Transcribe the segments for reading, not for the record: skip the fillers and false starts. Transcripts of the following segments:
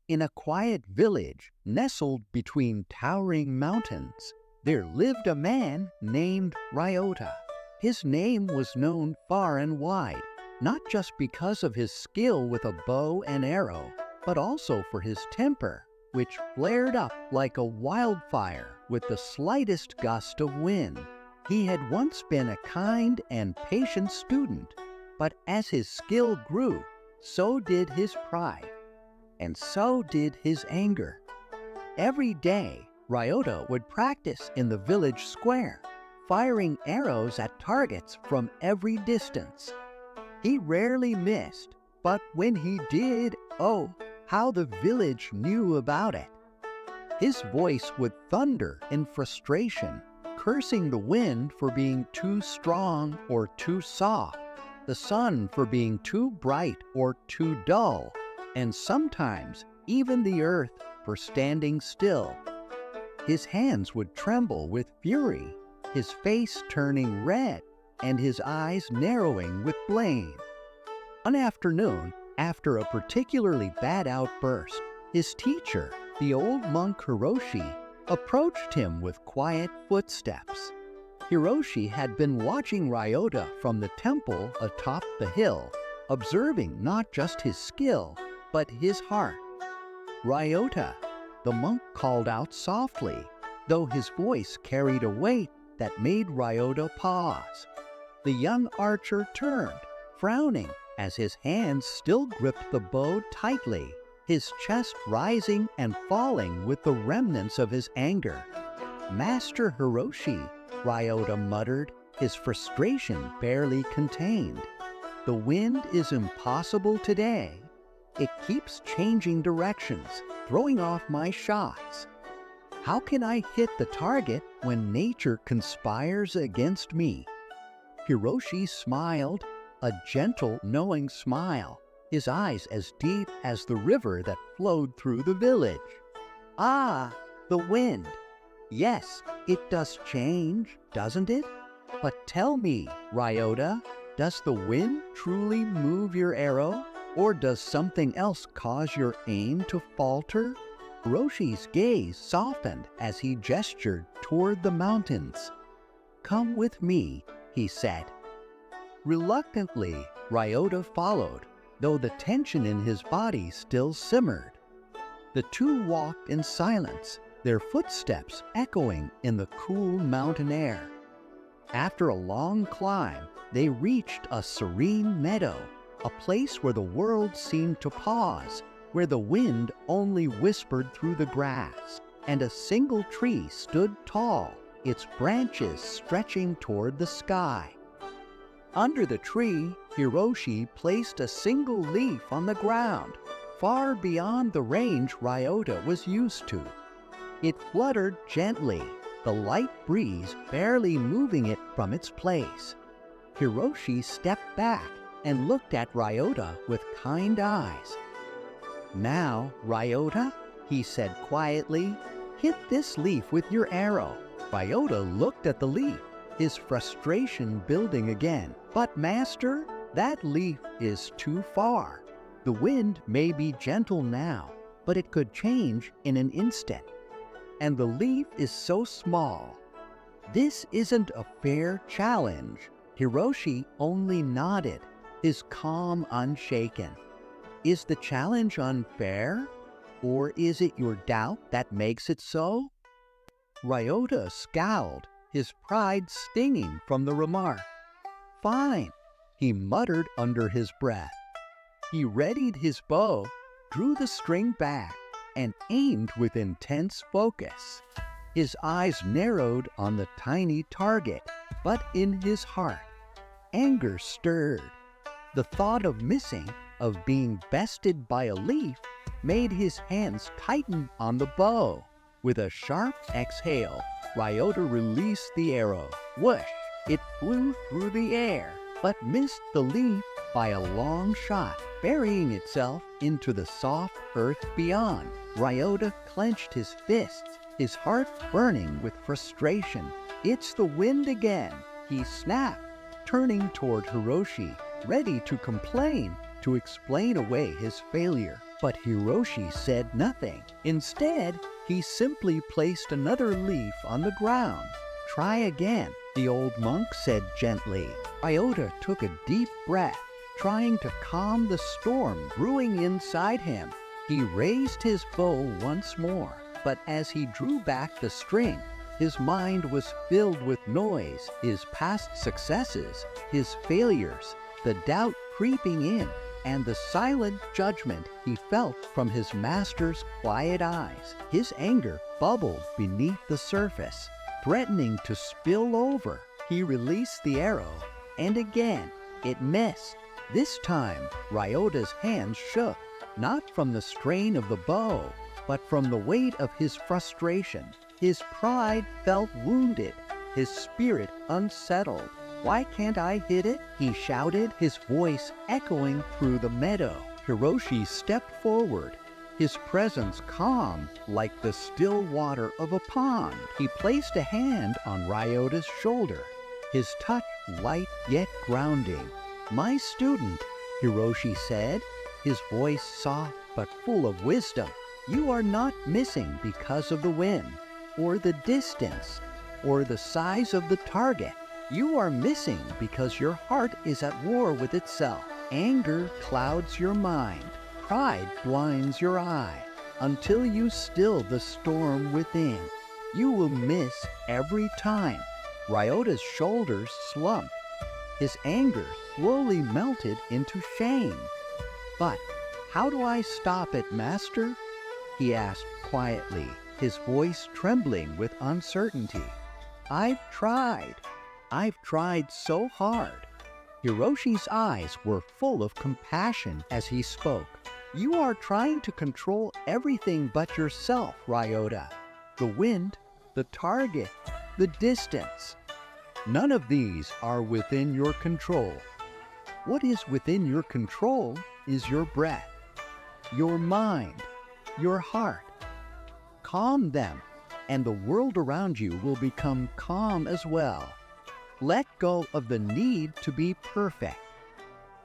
In a quiet village nestled between towering mountains, there lived a man named Ryota. His name was known far and wide, not just because of his skill with a bow and arrow, but also for his temper, which flared up like a wildfire with the slightest gust of wind. He had once been a kind and patient student, but as his skill grew, so did his pride, and so did his anger. Every day, Ryota would practice in the village square, firing arrows at targets from every distance. He rarely missed, but when he did, oh, how the village knew about it. His voice would thunder in frustration, cursing the wind for being too strong or too soft, the sun for being too bright or too dull, and sometimes even the earth for standing still. His hands would tremble with fury, his face turning red, and his eyes narrowing with blame. One afternoon, after a particularly bad outburst, his teacher, the old monk Hiroshi, approached him with quiet footsteps. Hiroshi had been watching Ryota from the temple atop the hill, observing not just his skill, but his heart. "Ryota," the monk called out softly, though his voice carried a weight that made Ryota pause. The young archer turned, frowning, as his hands still gripped the bow tightly, his chest rising and falling with the remnants of his anger. "Master Hiroshi," Ryota muttered, his frustration barely contained. "The wind is impossible today. It keeps changing directions, throwing off my shots. How can I hit the target when nature conspires against me?" Hiroshi smiled, a gentle, knowing smile, his eyes as deep as the river that flowed through the village. "Ah, the wind. Yes, it does change, doesn't it? But tell me, Ryota, does the wind truly move your arrow, or does something else cause your aim to falter?" Hiroshi's gaze softened as he gestured toward the mountains. "Come with me," he said. Reluctantly, Ryota followed, though the tension in his body still simmered. The two walked in silence, their footsteps echoing in the cool mountain air. After a long climb, they reached a serene meadow, a place where the world seemed to pause, where the wind only whispered through the grass, and a single tree stood tall, its branches stretching toward the sky. Under the tree, Hiroshi placed a single leaf on the ground, far beyond the range Ryota was used to. It fluttered gently, the light breeze barely moving it from its place. Hiroshi stepped back and looked at Ryota with kind eyes. "Now, Ryota," he said quietly, "hit this leaf with your arrow." Ryota looked at the leaf, his frustration building again. "But master, that leaf is too far. The wind may be gentle now, but it could change in an instant. And the leaf is so small. This isn't a fair challenge." Hiroshi only nodded, his calm unshaken. "Is the challenge unfair? Or is it your doubt that makes it so?" Ryota scowled, his pride stinging from the remark. "Fine," he muttered under his breath. He readied his bow, drew the string back, and aimed with intense focus. His eyes narrowed on the tiny target, but in his heart, anger stirred. The thought of missing, of being bested by a leaf, made his hands tighten on the bow. With a sharp exhale, Ryota released the arrow. Whoosh! It flew through the air, but missed the leaf by a long shot, burying itself into the soft earth beyond. Ryota clenched his fists, his heart burning with frustration. "It's the wind again," he snapped, turning toward Hiroshi, ready to complain, to explain away his failure. But Hiroshi said nothing. Instead, he simply placed another leaf on the ground. "Try again," the old monk said gently. Ryota took a deep breath, trying to calm the storm brewing inside him. He raised his bow once more, but as he drew back the string, his mind was filled with noise, his past successes, his failures, the doubt creeping in, and the silent judgment he felt from his master's quiet eyes. His anger bubbled beneath the surface, threatening to spill over. He released the arrow, and again it missed. This time, Ryota's hands shook, not from the strain of the bow, but from the weight of his frustration. His pride felt wounded, his spirit unsettled. "Why can't I hit it?" he shouted, his voice echoing through the meadow. Hiroshi stepped forward, his presence calm like the still water of a pond. He placed a hand on Ryota's shoulder, his touch light yet grounding. "My student," Hiroshi said, his voice soft but full of wisdom, "you are not missing because of the wind, or the distance, or the size of the target. You are missing because your heart is at war with itself. Anger clouds your mind. Pride blinds your eye. Until you still the storm within, you will miss every time." Ryota's shoulders slumped. His anger slowly melted into shame. "But how do I stop it, Master?" he asked quietly, his voice trembling with uncertainty. I've tried so hard." Hiroshi's eyes were full of compassion as he spoke. "You are trying to control everything but yourself, Ryota. The wind, the target, the distance. None of these are within your control. What is within your control is your breath, your mind, your heart. Calm them, and the world around you will become calm as well. Let go of the need to be perfect.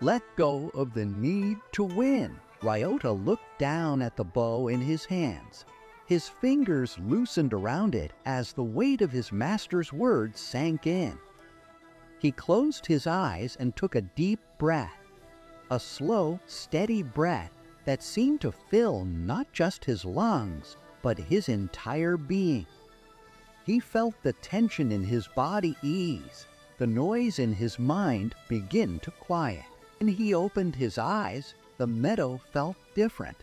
Let go of the need to win." Ryota looked down at the bow in his hands. His fingers loosened around it as the weight of his master's words sank in. He closed his eyes and took a deep breath, a slow, steady breath that seemed to fill not just his lungs, but his entire being. He felt the tension in his body ease, the noise in his mind begin to quiet. When he opened his eyes, the meadow felt different.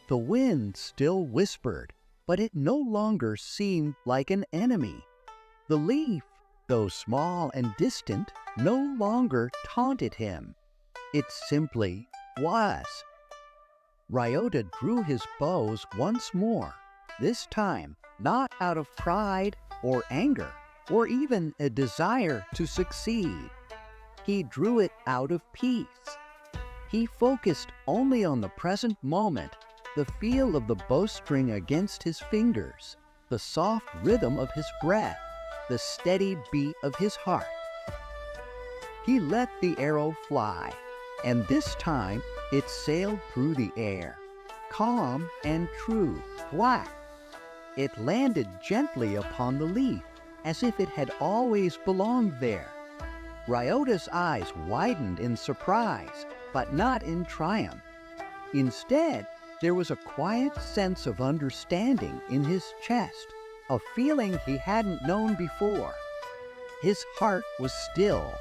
The wind still whispered, but it no longer seemed like an enemy. The leaf, though small and distant, no longer taunted him. It simply was. Ryota drew his bows once more, this time not out of pride or anger, or even a desire to succeed. He drew it out of peace. He focused only on the present moment, the feel of the bowstring against his fingers, the soft rhythm of his breath, the steady beat of his heart. He let the arrow fly, and this time it sailed through the air, calm and true, flat. It landed gently upon the leaf, as if it had always belonged there. Ryota's eyes widened in surprise, but not in triumph. Instead, there was a quiet sense of understanding in his chest, a feeling he hadn't known before. His heart was still,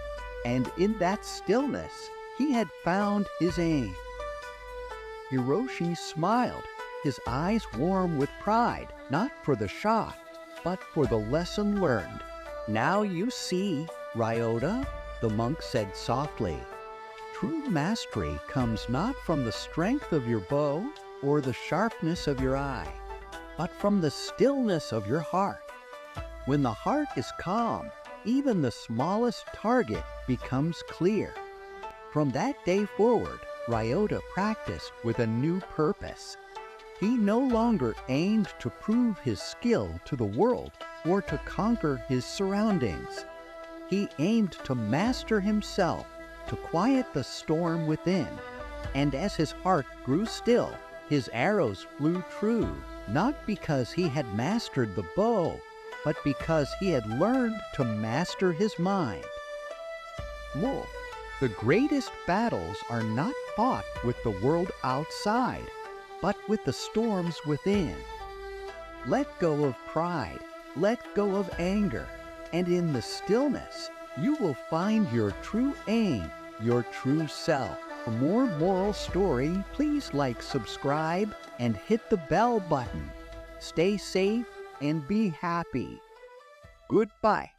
and in that stillness, he had found his aim. Hiroshi smiled, his eyes warm with pride, not for the shock, but for the lesson learned. "Now you see, Ryota," the monk said softly. "True mastery comes not from the strength of your bow or the sharpness of your eye, but from the stillness of your heart. When the heart is calm, even the smallest target becomes clear." From that day forward, Ryota practiced with a new purpose. He no longer aimed to prove his skill to the world or to conquer his surroundings. He aimed to master himself, to quiet the storm within, and as his heart grew still, His arrows flew true, not because he had mastered the bow, but because he had learned to master his mind. Look, the greatest battles are not fought with the world outside, but with the storms within. Let go of pride, let go of anger, and in the stillness, you will find your true aim, your true self. For more moral story, please like, subscribe, and hit the bell button. Stay safe and be happy. Goodbye.